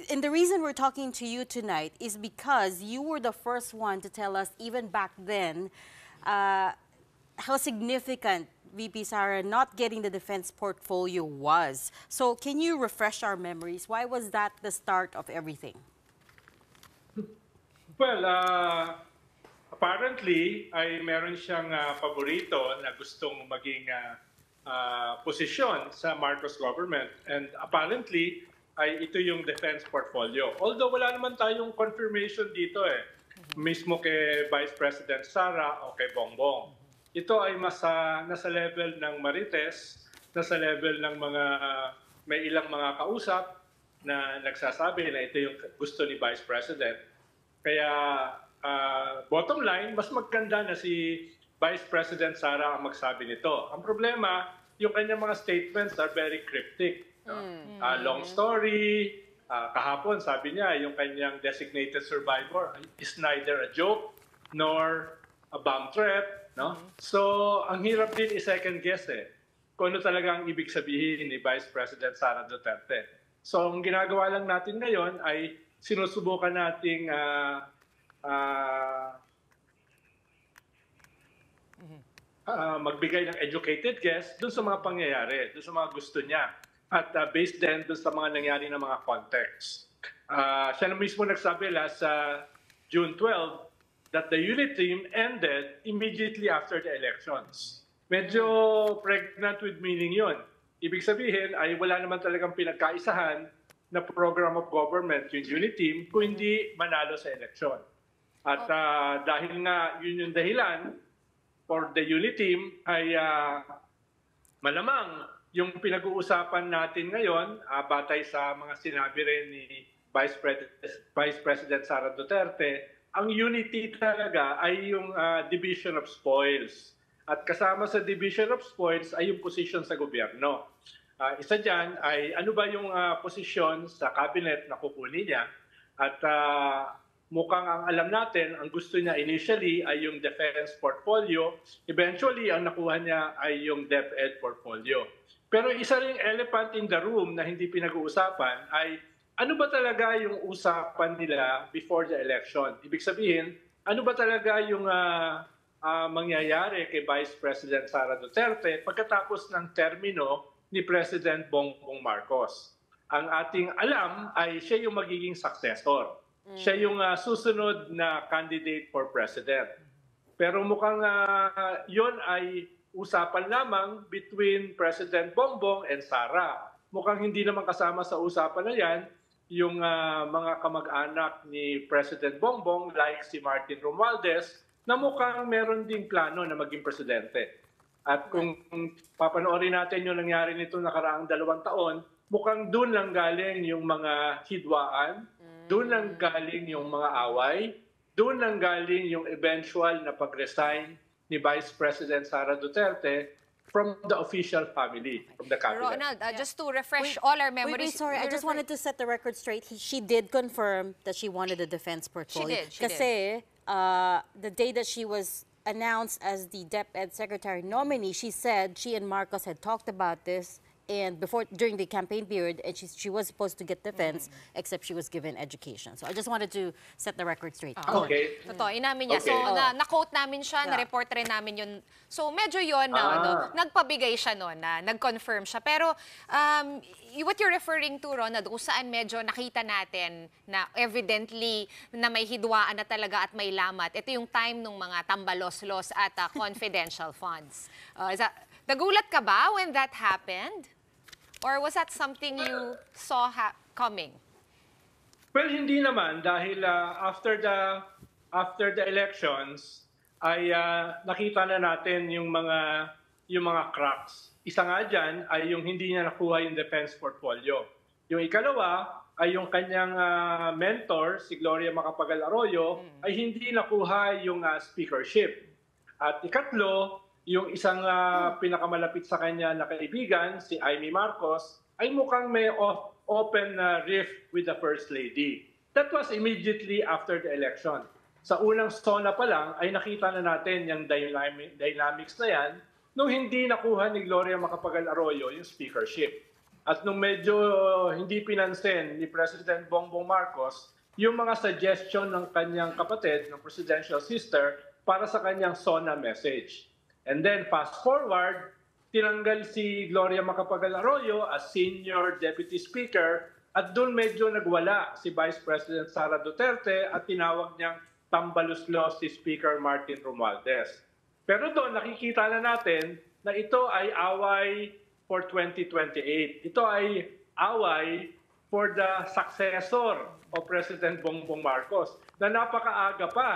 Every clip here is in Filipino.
and the reason we're talking to you tonight is because you were the first one to tell us, even back then, how significant VP Sara not getting the defense portfolio was. So can you refresh our memories? Why was that the start of everything? Well, apparently ay meron siyang paborito na gustong maging posisyon sa Marcos government, and apparently ay ito yung defense portfolio. Although wala naman tayong confirmation dito mismo kay Vice President Sara o kay Bongbong. Ito ay nasa level ng Marites, nasa level ng mga may ilang mga kausap na nagsasabi na ito yung gusto ni Vice President. Kaya bottom line, mas maganda na si Vice President Sara ang magsabi nito. Ang problema, yung kanyang mga statements are very cryptic. Long story, kahapon sabi niya, yung kanyang designated survivor is neither a joke nor a bomb threat. No? So, ang hirap din i-second guess kung ano talaga ang ibig sabihin ni Vice President Sara Duterte. So, ang ginagawa lang natin ngayon ay sinusubukan nating magbigay ng educated guess dun sa mga pangyayari, dun sa mga gusto niya. At based din dun sa mga nangyari na mga context. Siya na mismo nagsabi last June 12 that the unit team ended immediately after the elections. Medyo pregnant with meaning yun. Ibig sabihin ay wala naman talagang pinagkaisahan na program of government yung unit team kung hindi manalo sa eleksyon. At dahil nga yun yung dahilan for the unit team ay malamang yung pinag-uusapan natin ngayon, batay sa mga sinabi rin ni Vice President Sara Duterte, ang unity talaga ay yung division of spoils. At kasama sa division of spoils ay yung position sa gobyerno. Isa dyan ay ano ba yung posisyon sa cabinet na kukunin niya. At mukhang ang alam natin, ang gusto niya initially ay yung defense portfolio. Eventually, ang nakuha niya ay yung DepEd portfolio. Pero isa ring elephant in the room na hindi pinag-uusapan ay ano ba talaga yung usapan nila before the election? Ibig sabihin, ano ba talaga yung mangyayari kay Vice President Sara Duterte pagkatapos ng termino ni President Bongbong Marcos? Ang ating alam ay siya yung magiging successor. Siya yung susunod na candidate for president. Pero mukhang yon ay usapan lamang between President Bongbong and Sara. Mukhang hindi naman kasama sa usapan na yan yung mga kamag-anak ni President Bongbong like si Martin Romualdez na mukhang meron ding plano na maging presidente. At kung papanoorin natin yung nangyari nito nakaraang 2 taon, mukhang doon lang galing yung mga hidwaan, doon lang galing yung mga away, doon lang galing yung eventual na pag-resign ni Vice President Sara Duterte from the official family, from the cabinet. Ronald, just to refresh all our memories. Sorry, I just wanted to set the record straight. She did confirm that she wanted the defense portfolio. She did. Kasi the day that she was announced as the DepEd Secretary nominee, she said she and Marcos had talked about this and during the campaign period, and she was supposed to get defense, except she was given education. So I just wanted to set the record straight. Okay. Totoo, inamin niya. Okay. So, na-quote namin siya, na-report rin namin yun. So, medyo yun, nagpabigay siya noon, na nag-confirm siya. Pero, what you're referring to, Ronald, kung saan medyo nakita natin na evidently na may hidwaan na talaga at may lamat, ito yung time ng mga tambalos-los at confidential funds. Nagulat ka ba when that happened? Or was that something you saw coming? Well, hindi naman dahil after the elections ay nakita na natin yung mga cracks. Isa nga diyan ay yung hindi niya nakuha yung defense portfolio. Yung ikalawa ay yung kanyang mentor si Gloria Macapagal Arroyo ay hindi nakuha yung speakership. At ikatlo, yung isang pinakamalapit sa kanya na kaibigan, si Amy Marcos, ay mukhang may open rift with the First Lady. That was immediately after the election. Sa unang SONA pa lang ay nakita na natin yung dynamics na yan nung hindi nakuha ni Gloria Macapagal Arroyo yung speakership. At nung medyo hindi pinansin ni President Bongbong Marcos, yung mga suggestion ng kanyang kapatid, ng presidential sister, para sa kanyang SONA message. And then fast forward, tinanggal si Gloria Macapagal Arroyo as Senior Deputy Speaker at doon medyo nagwala si Vice President Sara Duterte at tinawag niyang tambaluslos si Speaker Martin Romualdez. Pero doon nakikita na natin na ito ay away for 2028. Ito ay away for the successor of President Bongbong Marcos na napakaaga pa.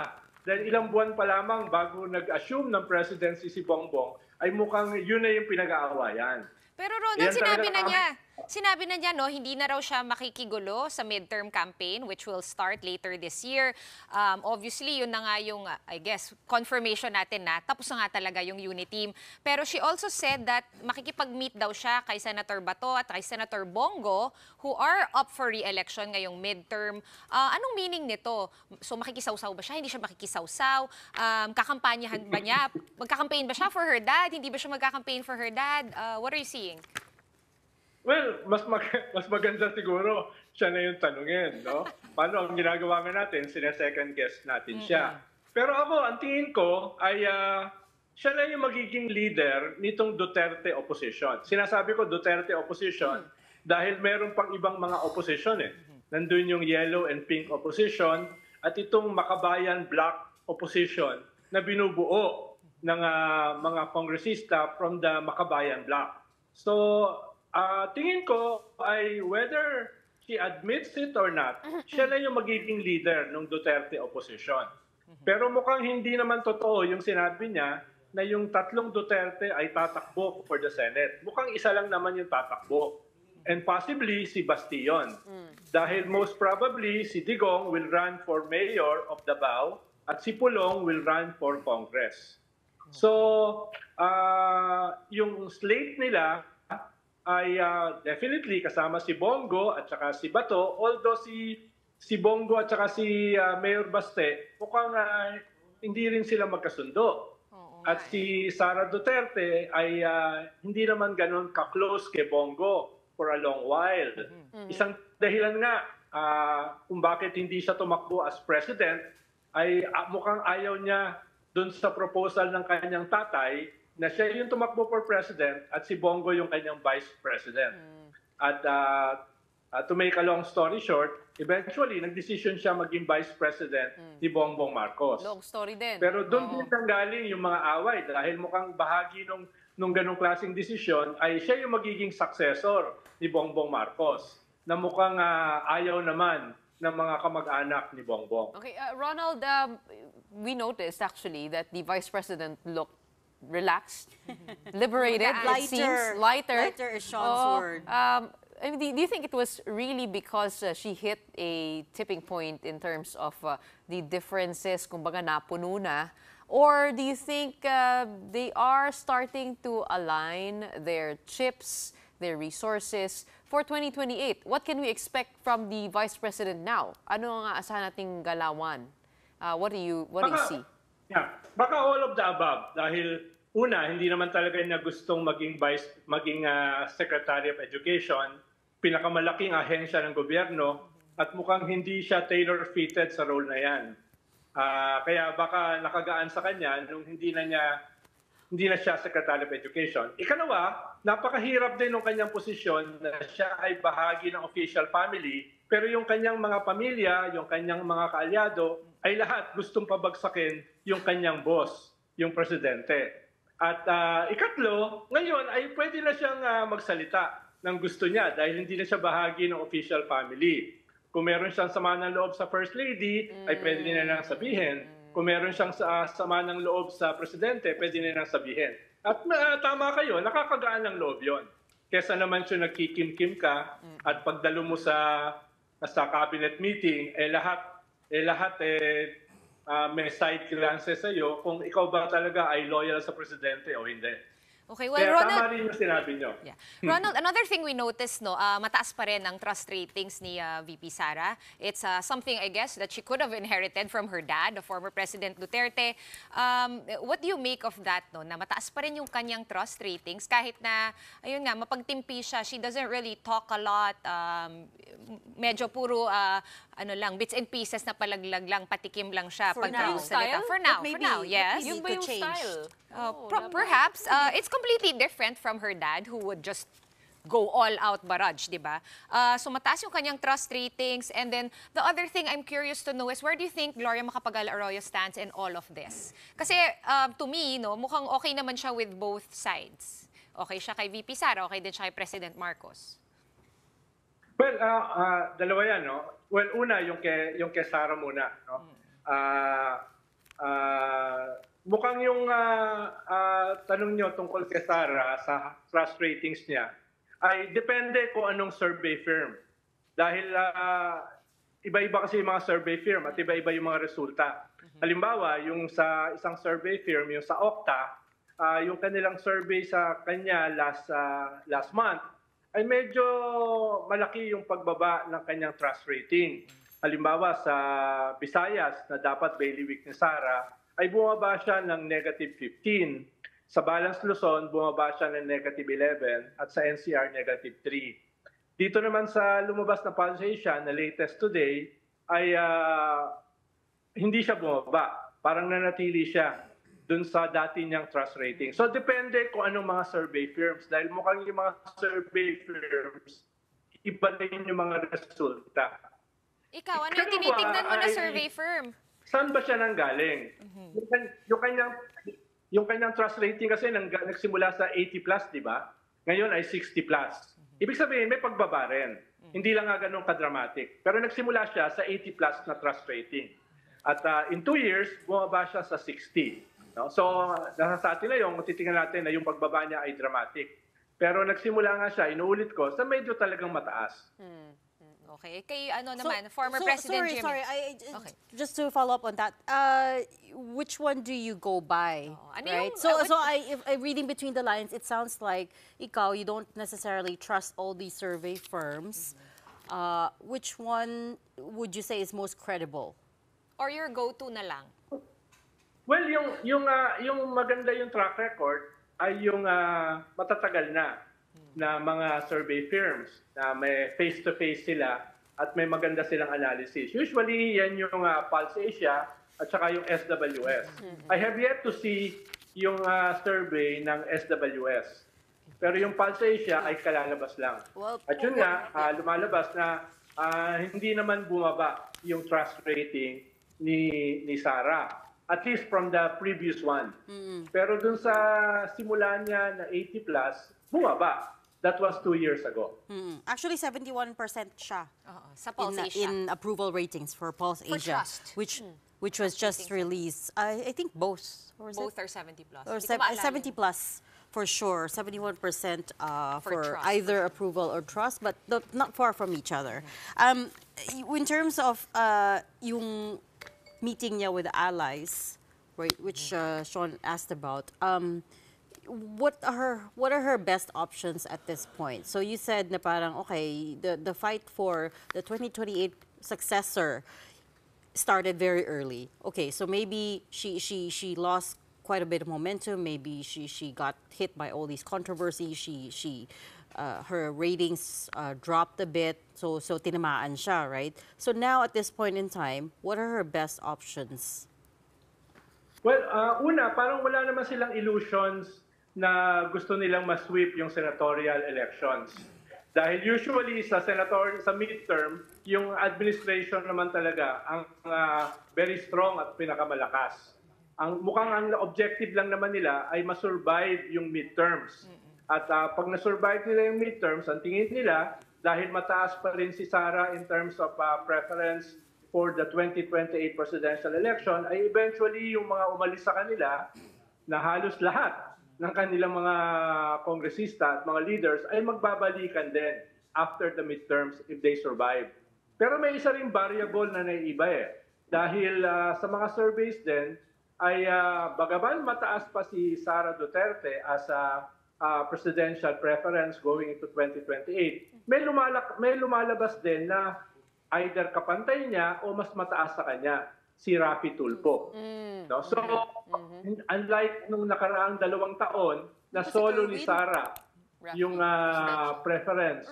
Dahil ilang buwan pa lamang bago nag-assume ng presidency si Bongbong, ay mukhang yun na yung pinag-aawayan. Pero Ronald, sinabi na niya, no, hindi na raw siya makikigulo sa midterm campaign which will start later this year. Obviously, yun na nga yung, I guess, confirmation natin na tapos na nga talaga yung unity team. Pero she also said that makikipag-meet daw siya kay Senator Bato at kay Senator Bongo who are up for re-election ngayong midterm. Anong meaning nito? So makikisawsaw ba siya? Hindi siya makikisawsaw? Kakampanyahan ba niya? Magkakampaign ba siya for her dad? Hindi ba siya magkakampaign for her dad? What are you seeing? Well, mas maganda siguro siya na yung tanungin, no? Paano ang ginagawa nga natin, sine-second guess natin siya. Pero ako, ang tingin ko ay siya na yung magiging leader nitong Duterte opposition. Sinasabi ko Duterte opposition dahil meron pang ibang mga opposition eh. Nandun yung yellow and pink opposition at itong Makabayan black opposition na binubuo ng mga kongresista from the Makabayan black. So, tingin ko ay whether she admits it or not, siya na yung magiging leader ng Duterte opposition. Pero mukhang hindi naman totoo yung sinabi niya na yung tatlong Duterte ay tatakbo for the Senate. Mukhang isa lang naman yung tatakbo. And possibly si Bastion. Dahil most probably si Digong will run for mayor of Davao at si Pulong will run for Congress. So, yung slate nila ay definitely kasama si Bongo at saka si Bato, although si Bongo at saka si Mayor Baste mukhang hindi rin sila magkasundo. At si Sara Duterte ay hindi naman ganun ka-close kay Bongo for a long while. Isang dahilan nga kung bakit hindi siya tumakbo as president ay mukhang ayaw niya dun sa proposal ng kanyang tatay na siya yung tumakbo for president at si Bongo yung kanyang vice president. At to make a long story short, eventually, nag-decision siya maging vice president ni Bongbong Marcos. Long story din. Pero doon din nanggaling yung mga away dahil mukhang bahagi nung ganong klaseng desisyon ay siya yung magiging successor ni Bongbong Marcos na mukhang ayaw naman ng mga kamag-anak ni Bongbong. Okay, Ronald, we noticed actually that the vice president looked relaxed, liberated, it seems, lighter. Lighter is Sean's word. I mean, do you think it was really because she hit a tipping point in terms of the differences, kumbaga napuno na? Or do you think they are starting to align their chips, their resources for 2028? What can we expect from the Vice President now? Ano ang aasahan nating galawan? What do you see? Yeah, baka all of the above dahil una hindi naman talaga niya gustong maging Secretary of Education, pinakamalaking ahensya ng gobyerno at mukhang hindi siya tailor-fitted sa role na 'yan. Kaya baka nakagaan sa kanya nung hindi na siya Secretary of Education. Ikalawa, napakahirap din ng kanyang posisyon na siya ay bahagi ng official family, pero yung kanyang mga pamilya, yung kanyang mga kaalyado, ay lahat gustong pabagsakin yung kanyang boss, yung presidente. At ikatlo, ngayon ay pwede na siyang magsalita ng gusto niya dahil hindi na siya bahagi ng official family. Kung meron siyang sama ng loob sa First Lady, ay pwede na lang sabihin. Kung meron siyang sama ng loob sa Presidente, pwede na lang sabihin. At tama kayo, nakakagaan ng loob yon. Kesa naman siya nagkikim-kim ka at pagdalo mo sa cabinet meeting, lahat may side glances sa'yo kung ikaw ba talaga ay loyal sa Presidente o hindi. Okay, well, Kaya Ronald, tama rin yung sinabi nyo. yeah. Ronald, another thing we noticed, no, mataas pa rin ang trust ratings ni VP Sara. It's something, I guess, that she could have inherited from her dad, the former President Duterte. What do you make of that, no, na mataas pa rin yung kanyang trust ratings kahit na, ayun nga, mapagtimpi siya, she doesn't really talk a lot, medyo puro, ano lang, bits and pieces na palaglag lang, patikim lang siya. For now. Salita. For But now, yes. maybe Yun ba could yung change. style? Perhaps it's completely different from her dad who would just go all out barrage, di ba? So mataas yung kanyang trust ratings, and then the other thing I'm curious to know is where do you think Gloria Macapagal Arroyo stands in all of this? Kasi to me, no, mukhang okay naman siya with both sides. Okay siya kay VP Sara, okay din siya kay President Marcos. Well, dalawa yan, no? Well, una, yung kay Sara muna, no? Mukhang yung tanong nyo tungkol kay Sara sa trust ratings niya ay depende kung anong survey firm. Dahil iba-iba kasi yung mga survey firm at iba-iba yung mga resulta. Halimbawa, yung sa isang survey firm, yung sa Okta, yung kanilang survey sa kanya last month, ay medyo malaki yung pagbaba ng kanyang trust rating. Halimbawa, sa Visayas, na dapat bailiwick ni Sara, ay bumaba siya ng negative 15. Sa Balance Luzon, bumaba siya ng negative 11 at sa NCR, negative 3. Dito naman sa lumabas na Pulse Asia na latest today, ay hindi siya bumaba. Parang nanatili siya dun sa dati niyang trust rating. So depende kung anong mga survey firms. Dahil mukhang yung mga survey firms, iba rin yung mga resulta. Ikaw, ano yung tinitignan mo na survey firm? Saan ba siya nanggaling? Yung kanyang trust rating kasi nagsimula sa 80 plus, di ba? Ngayon ay 60 plus. Ibig sabihin, may pagbaba rin. Hindi lang nga ganun ka-dramatic. Pero nagsimula siya sa 80 plus na trust rating. At in 2 years, bumaba siya sa 60. No? So, nasa sa atin na yung titingnan natin na yung pagbaba niya ay dramatic. Pero nagsimula nga siya, inuulit ko, sa medyo talagang mataas. Okay. Kay ano naman, former President Jimmy. Sorry, Okay. just to follow up on that, which one do you go by? Ano Right? yung- So, if I reading between the lines, it sounds like ikaw, you don't necessarily trust all these survey firms. Which one would you say is most credible? Or your go-to na lang? Well, yung maganda yung track record ay yung matatagal na mga survey firms na may face-to-face sila at may maganda silang analysis. Usually, yan yung Pulse Asia at saka yung SWS. I have yet to see yung survey ng SWS. Pero yung Pulse Asia ay kalalabas lang. Well, At yun nga, lumalabas na hindi naman bumaba yung trust rating ni Sara. At least from the previous one. Pero dun sa simula niya na 80 plus, bumaba. That was 2 years ago. Actually, 71% siya Sa Pulse Asia. in approval ratings for Pulse For Asia, trust. which was just released. I think both. Or was Both it? are 70 plus. Or Hindi ko maalala 70 plus for sure. 71% for trust, either approval or trust, but not far from each other. In terms of yung meeting niya with allies, right, which Sean asked about, what are her best options at this point? So you said na parang okay, the fight for the 2028 successor started very early. Okay, so maybe she lost quite a bit of momentum. Maybe she got hit by all these controversies. Her ratings dropped a bit. So tinamaan siya, right? So now at this point in time, what are her best options? Well, una, parang wala naman silang illusions na gusto nilang ma-sweep yung senatorial elections. Dahil usually sa midterm, yung administration naman talaga ang very strong at pinakamalakas. Mukhang ang objective lang naman nila ay ma-survive yung midterms. At pag na-survive nila yung midterms, ang tingin nila, dahil mataas pa rin si Sara in terms of preference for the 2028 presidential election, ay eventually yung mga umalis sa kanila na halos lahat ng kanilang mga kongresista at mga leaders ay magbabalikan din after the midterms if they survive. Pero may isa ring variable na naiiba Dahil sa mga surveys din, ay bagaman mataas pa si Sara Duterte as presidential preference going into 2028, may lumalabas din na either kapantay niya o mas mataas sa kanya, si Raffy Tulfo. No? So, unlike nung nakaraang 2 taon, na solo ni Sara yung preference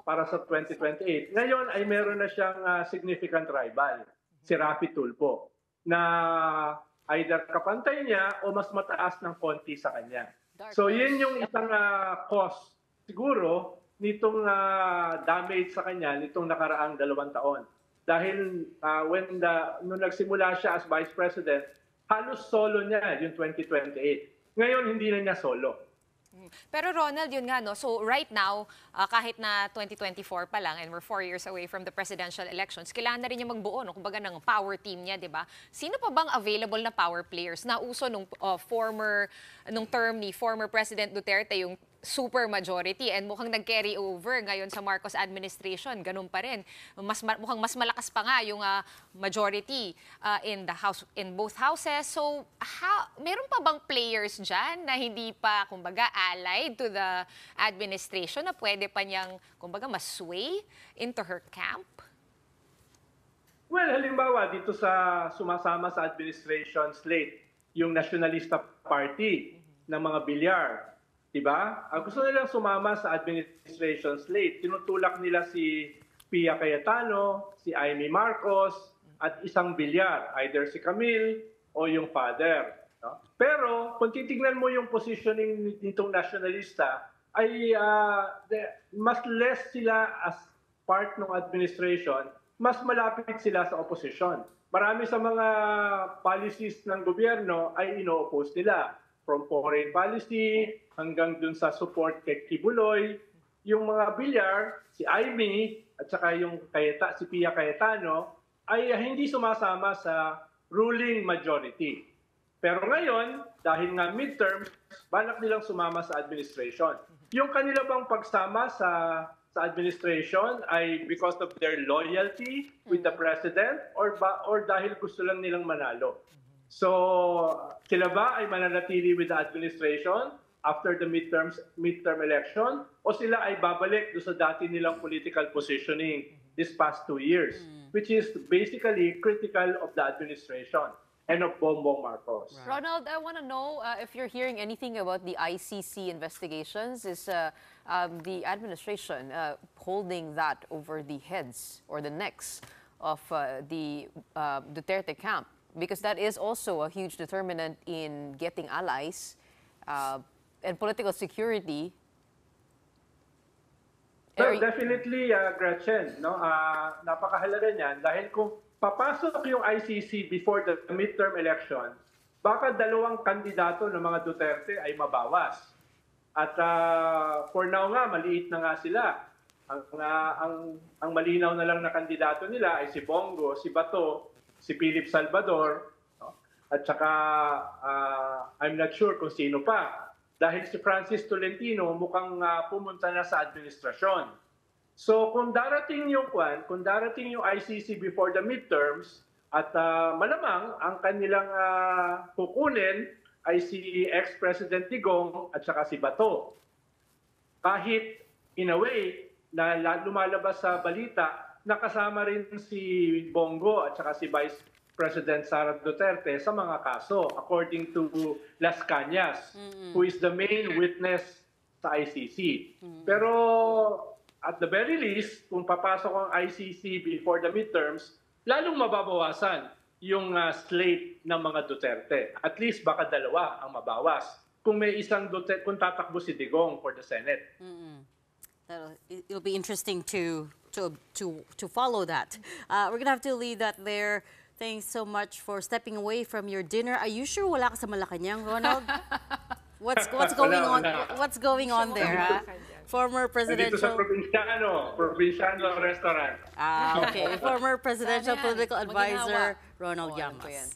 para sa 2028. Ngayon ay meron na siyang significant rival, si Raffy Tulfo, na either kapantay niya o mas mataas ng konti sa kanya. So yun yung isang cause siguro nitong damage sa kanya nitong nakaraang 2 taon. Dahil nung nagsimula siya as Vice President, halos solo niya yung 2028. Ngayon hindi na niya solo. Pero Ronald, yun nga, no? So right now, kahit na 2024 pa lang and we're 4 years away from the presidential elections, kailangan na rin niya magbuo, no? Kumbaga ng power team niya, di ba? Sino pa bang available na power players? Nauso nung term ni former President Duterte, yung super majority, and mukhang nag-carry over ngayon sa Marcos administration. Ganun pa rin. Mukhang mas malakas pa nga yung majority in both houses. So, meron pa bang players dyan na hindi pa, kumbaga, allied to the administration na pwede pa niyang, kumbaga, mas-sway into her camp? Well, halimbawa, dito sa sumasama sa administration slate, yung Nationalista Party ng mga bilyar, diba? Gusto nilang sumama sa administration slate. Tinutulak nila si Pia Cayetano, si Amy Marcos, at isang bilyar, either si Camille o yung father. No? Pero kung titignan mo yung positioning nitong nationalista, ay mas less sila as part ng administration, mas malapit sila sa opposition. Marami sa mga policies ng gobyerno ay ino-oppose nila. From foreign policy hanggang dun sa support kay Kibuloy, yung mga bilyar, si Amy at saka yung si Pia Cayetano ay hindi sumasama sa ruling majority. Pero ngayon, dahil nga midterms, balak nilang sumama sa administration. Yung kanila bang pagsama sa administration ay because of their loyalty with the president or dahil gusto lang nilang manalo? So, sila ba ay mananatili with the administration after the midterm election o sila ay babalik do sa dati nilang political positioning this past 2 years, which is basically critical of the administration and of Bongbong Marcos. Right. Ronald, I want to know if you're hearing anything about the ICC investigations. Is the administration holding that over the heads or the necks of the Duterte camp? Because that is also a huge determinant in getting allies and political security. Well, definitely, Gretchen, no? Napakahalaga niyan dahil kung papasok yung ICC before the midterm election, baka 2 kandidato ng mga Duterte ay mabawas. At for now nga, maliit na nga sila. Ang malinaw na lang na kandidato nila ay si Bongo, si Bato, si Philip Salvador, no? At saka I'm not sure kung sino pa. Dahil si Francis Tolentino mukhang pumunta na sa administrasyon. So kung darating yung ICC before the midterms at malamang ang kanilang kukunin ay si ex-President Digong at saka si Bato. Kahit in a way na lumalabas sa balita nakasama rin si Bongo at saka si Vice President Sara Duterte sa mga kaso, according to Las Cañas, who is the main witness sa ICC. Pero at the very least, kung papasok ang ICC before the midterms, lalong mababawasan yung slate ng mga Duterte. At least baka 2 ang mabawas. Kung may isang Duterte, kung tatakbo si Digong for the Senate. It'll be interesting to follow that. We're gonna have to leave that there. Thanks so much for stepping away from your dinner. Are you sure wala ka sa Malacanang, Ronald? What's going on? What's going on there? Former presidential. Dito sa Provinciano Restaurant. Okay. Former presidential political advisor Ronald Llamas.